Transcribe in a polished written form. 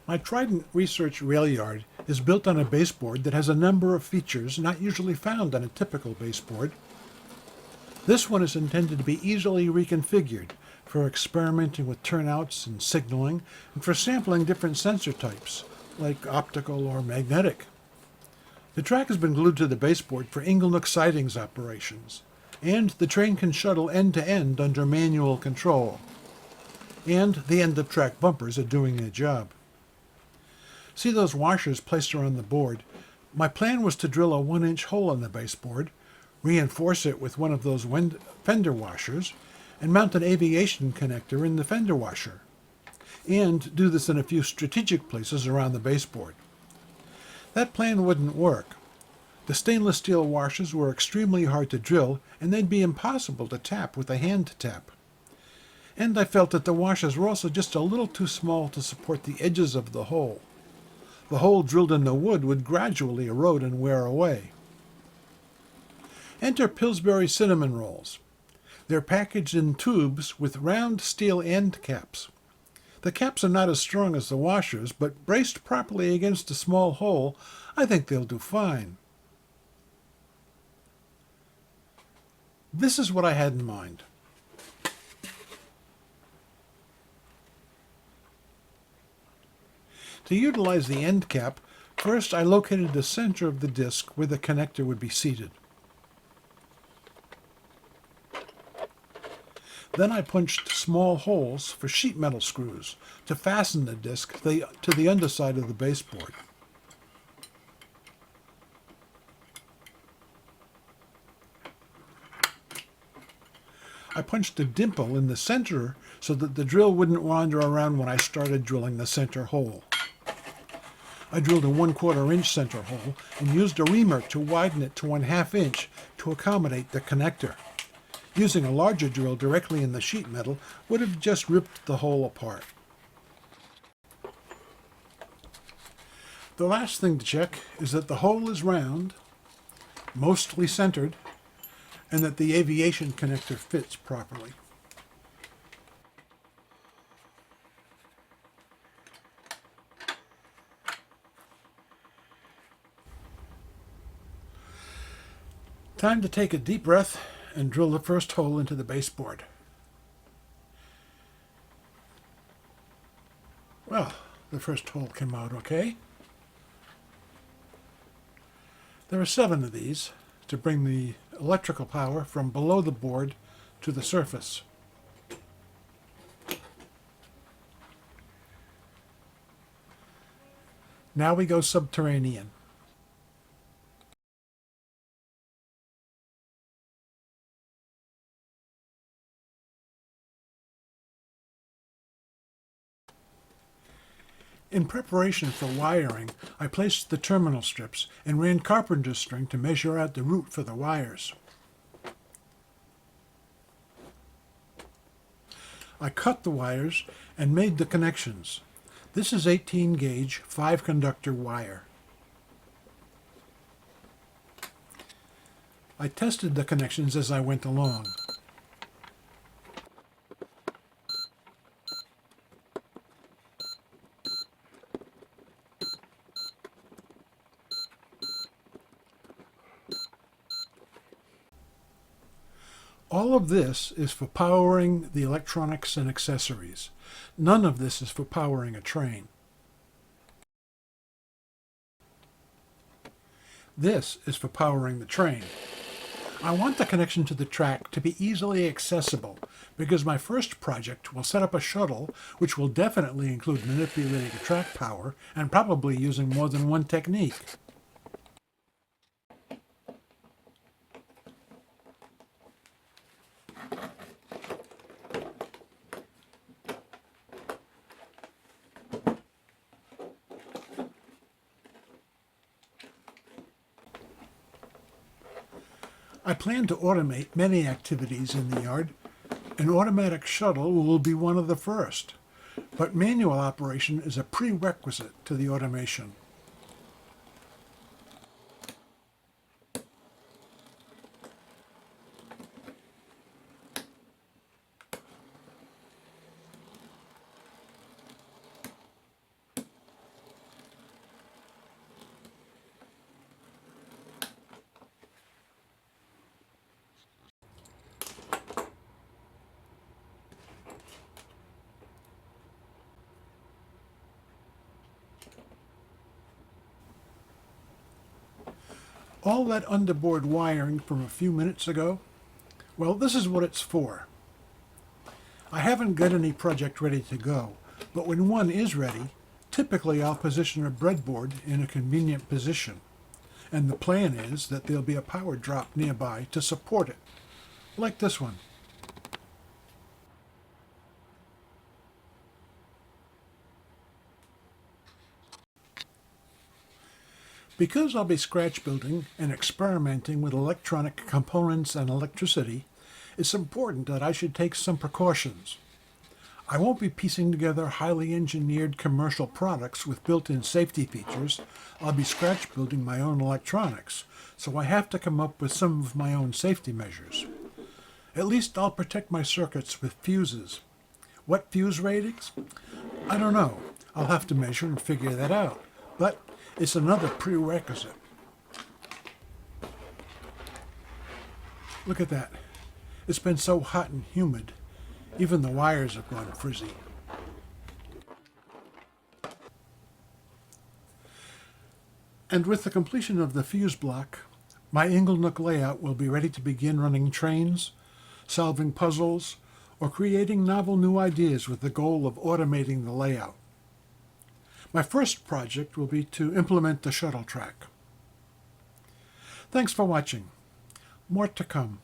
My Trident Research rail yard is built on a baseboard that has a number of features not usually found on a typical baseboard. This one is intended to be easily reconfigured for experimenting with turnouts and signaling, and for sampling different sensor types, like optical or magnetic. The track has been glued to the baseboard for Inglenook sidings operations, and the train can shuttle end to end under manual control. And the end-of-track bumpers are doing their job. See those washers placed around the board? My plan was to drill a 1-inch hole in the baseboard, reinforce it with one of those fender washers, and mount an aviation connector in the fender washer, and do this in a few strategic places around the baseboard. That plan wouldn't work. The stainless steel washers were extremely hard to drill, and they'd be impossible to tap with a hand tap. And I felt that the washers were also just a little too small to support the edges of the hole. The hole drilled in the wood would gradually erode and wear away. Enter Pillsbury cinnamon rolls. They're packaged in tubes with round steel end caps. The caps are not as strong as the washers, but braced properly against a small hole, I think they'll do fine. This is what I had in mind. To utilize the end cap, first I located the center of the disc where the connector would be seated. Then I punched small holes for sheet metal screws to fasten the disc to the underside of the baseboard. I punched a dimple in the center so that the drill wouldn't wander around when I started drilling the center hole. I drilled a 1/4 inch center hole and used a reamer to widen it to 1/2 inch to accommodate the connector. Using a larger drill directly in the sheet metal would have just ripped the hole apart. The last thing to check is that the hole is round, mostly centered, and that the aviation connector fits properly. Time to take a deep breath and drill the first hole into the baseboard. Well, the first hole came out okay. There are 7 of these to bring the electrical power from below the board to the surface. Now we go subterranean. In preparation for wiring, I placed the terminal strips and ran carpenter's string to measure out the route for the wires. I cut the wires and made the connections. This is 18 gauge 5-conductor wire. I tested the connections as I went along. All of this is for powering the electronics and accessories. None of this is for powering a train. This is for powering the train. I want the connection to the track to be easily accessible because my first project will set up a shuttle which will definitely include manipulating track power and probably using more than one technique. I plan to automate many activities in the yard. An automatic shuttle will be one of the first, but manual operation is a prerequisite to the automation. All that underboard wiring from a few minutes ago, well, this is what it's for. I haven't got any project ready to go, but when one is ready, typically I'll position a breadboard in a convenient position, and the plan is that there'll be a power drop nearby to support it, like this one. Because I'll be scratch building and experimenting with electronic components and electricity, it's important that I should take some precautions. I won't be piecing together highly engineered commercial products with built-in safety features. I'll be scratch building my own electronics, so I have to come up with some of my own safety measures. At least I'll protect my circuits with fuses. What fuse ratings? I don't know. I'll have to measure and figure that out, but it's another prerequisite. Look at that. It's been so hot and humid. Even the wires have gone frizzy. And with the completion of the fuse block, my Inglenook layout will be ready to begin running trains, solving puzzles, or creating novel new ideas with the goal of automating the layout. My first project will be to implement the shuttle track. Thanks for watching. More to come.